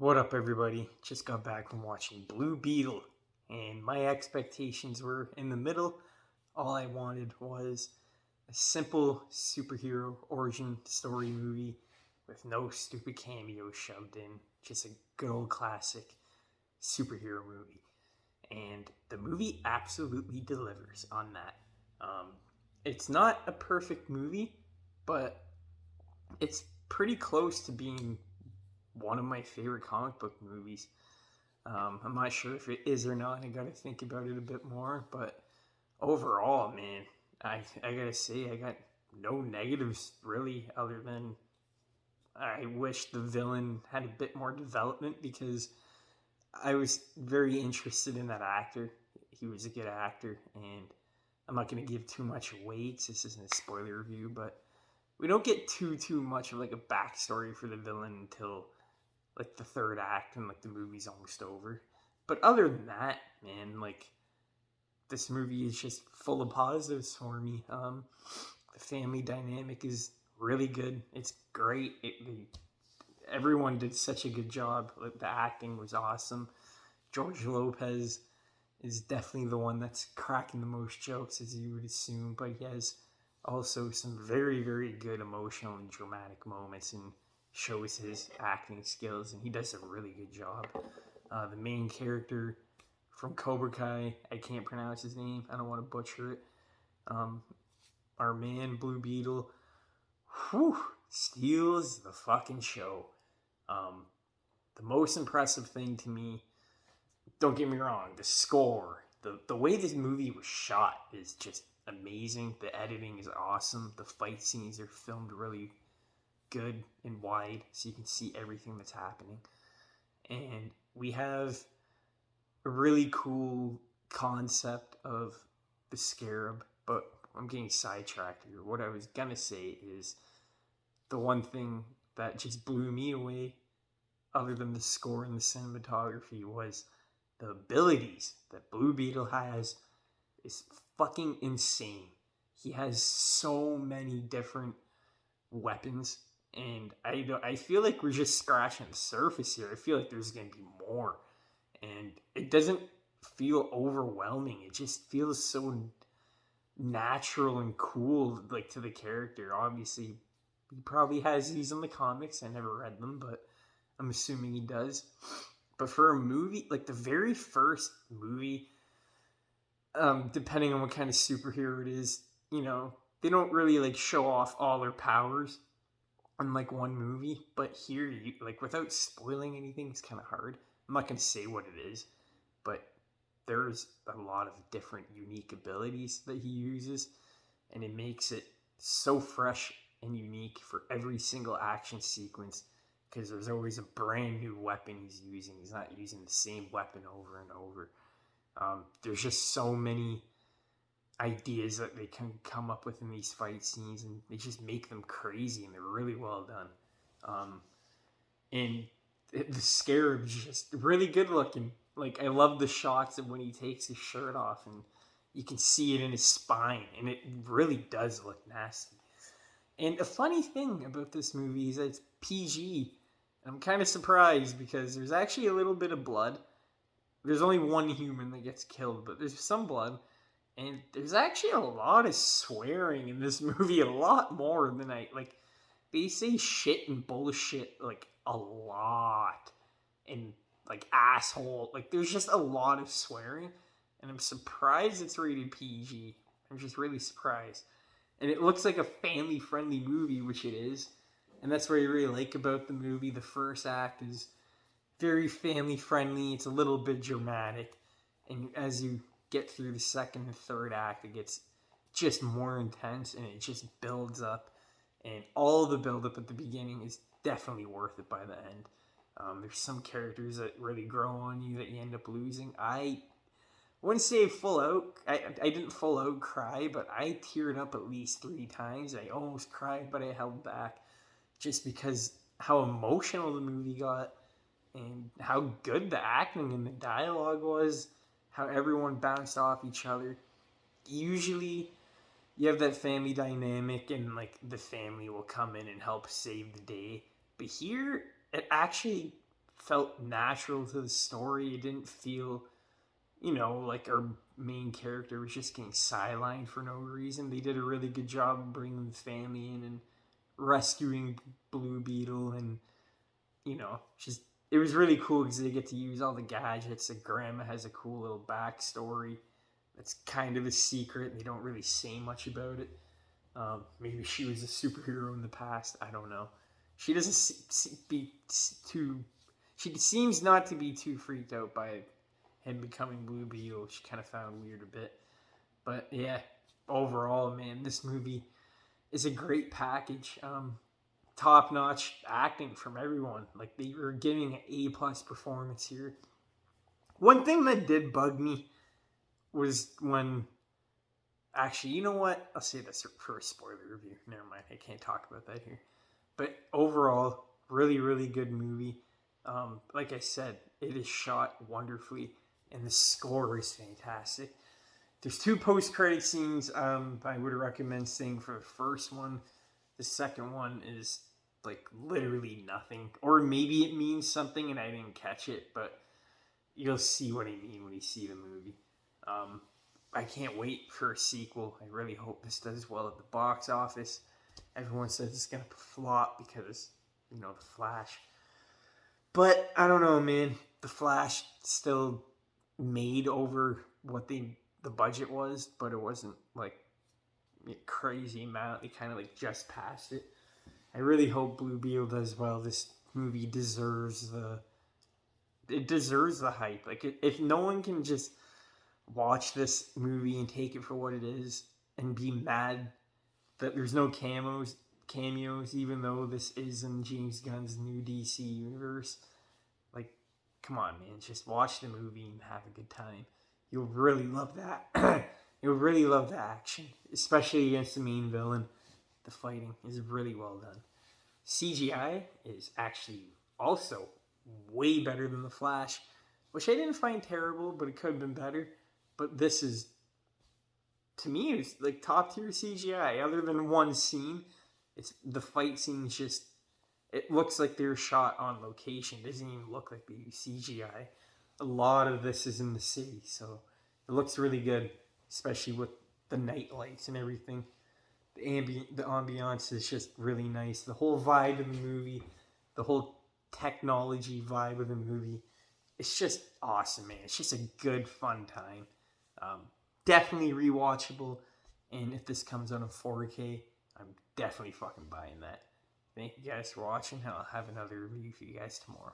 What up, everybody? Just got back from watching Blue Beetle, and my expectations were in the middle. All I wanted was a simple superhero origin story movie with no stupid cameos shoved in. Just a good old classic superhero movie. And the movie absolutely delivers on that. Um, it's not a perfect movie, but it's pretty close to being one of my favorite comic book movies. I'm not sure if it is or not. I got to think about it a bit more. But overall, man, I got to say, I got no negatives really, other than I wish the villain had a bit more development because I was very interested in that actor. He was a good actor, and I'm not going to give too much away because this isn't a spoiler review, but we don't get too much of like a backstory for the villain until like the third act and like the movie's almost over. But other than that, man, like this movie is just full of positives for me. The family dynamic is really good. It's great. Everyone did such a good job. Like, the acting was awesome. George Lopez is definitely the one that's cracking the most jokes, as you would assume, but he has also some very good emotional and dramatic moments and shows his acting skills, and he does a really good job. The main character from Cobra Kai, I can't pronounce his name, I don't want to butcher it. Um, our man Blue Beetle, whew, steals the fucking show. The most impressive thing to me, don't get me wrong, the score, the way this movie was shot is just amazing. The editing is awesome. The fight scenes are filmed really good and wide so you can see everything that's happening. And we have a really cool concept of the scarab, but I'm getting sidetracked here. What I was gonna say is the one thing that just blew me away, other than the score and the cinematography, was the abilities that Blue Beetle has is fucking insane. He has so many different weapons, and I feel like we're just scratching the surface here. I feel like there's gonna be more, and it doesn't feel overwhelming. It just feels so natural and cool, like, to the character. Obviously, he probably has these in the comics. I never read them, but I'm assuming he does. But for a movie, like the very first movie, depending on what kind of superhero it is, they don't really like show off all their powers in like one movie. But here, like, without spoiling anything, it's kind of hard. I'm not gonna say what it is, but there's a lot of different unique abilities that he uses, and it makes it so fresh and unique for every single action sequence because there's always a brand new weapon he's using. He's not using the same weapon over and over. There's just so many ideas that they can come up with in these fight scenes, and they just make them crazy, and they're really well done. And the scarab's just really good looking. Like, I love the shots of when he takes his shirt off, and you can see it in his spine, and it really does look nasty. And a funny thing about this movie is that it's PG. I'm kind of surprised because there's actually a little bit of blood. There's only one human that gets killed, but there's some blood. And there's actually a lot of swearing in this movie, a lot more than they say shit and bullshit, like, a lot. And, like, asshole. Like, there's just a lot of swearing. And I'm surprised it's rated PG. I'm just really surprised. And it looks like a family-friendly movie, which it is. And that's what I really like about the movie. The first act is very family-friendly. It's a little bit dramatic. And as you get through the second and third act, it gets just more intense, and it just builds up. And all the build-up at the beginning is definitely worth it by the end. There's some characters that really grow on you that you end up losing. I wouldn't say full out. I didn't full out cry, but I teared up at least 3 times. I almost cried, but I held back just because how emotional the movie got and how good the acting and the dialogue was, how everyone bounced off each other. Usually, you have that family dynamic, and like the family will come in and help save the day. But here, it actually felt natural to the story. It didn't feel, like our main character was just getting sidelined for no reason. They did a really good job of bringing the family in and rescuing Blue Beetle, and just it was really cool because they get to use all the gadgets. The grandma has a cool little backstory. It's kind of a secret. They don't really say much about it. Maybe she was a superhero in the past. I don't know. She doesn't be too. She seems not to be too freaked out by him becoming Blue Beetle. She kind of found weird a bit. But yeah, overall, man, this movie is a great package. Top notch acting from everyone. Like, they were giving an A+ performance here. One thing that did bug me was when. Actually, you know what? I'll say this for a spoiler review. Never mind. I can't talk about that here. But overall, really, really good movie. Like I said, it is shot wonderfully, and the score is fantastic. There's 2 post-credit scenes I would recommend seeing for the first one. The second one is like literally nothing. Or maybe it means something and I didn't catch it, but you'll see what I mean when you see the movie. I can't wait for a sequel. I really hope this does well at the box office. Everyone says it's going to flop because, the Flash. But I don't know, man. The Flash still made over what the budget was, but it wasn't like a crazy amount. They kind of like just passed it. I really hope Blue Beetle does well. This movie deserves the hype. Like, if no one can just watch this movie and take it for what it is and be mad that there's no cameos, even though this is in James Gunn's new DC universe. Like, come on, man. Just watch the movie and have a good time. You'll really love that. You'll really love the action, especially against the main villain. The fighting is really well done. CGI is actually also way better than The Flash, which I didn't find terrible, but it could have been better. But this is, to me, it's like top tier CGI. Other than one scene, it's the fight scenes. Just, it looks like they're shot on location. It doesn't even look like they use CGI. A lot of this is in the city, so it looks really good, especially with the night lights and everything. The ambiance is just really nice. The whole vibe of the movie, the whole technology vibe of the movie, it's just awesome, man. It's just a good, fun time. Definitely rewatchable, and if this comes out in 4K, I'm definitely fucking buying that. Thank you guys for watching. I'll have another review for you guys tomorrow.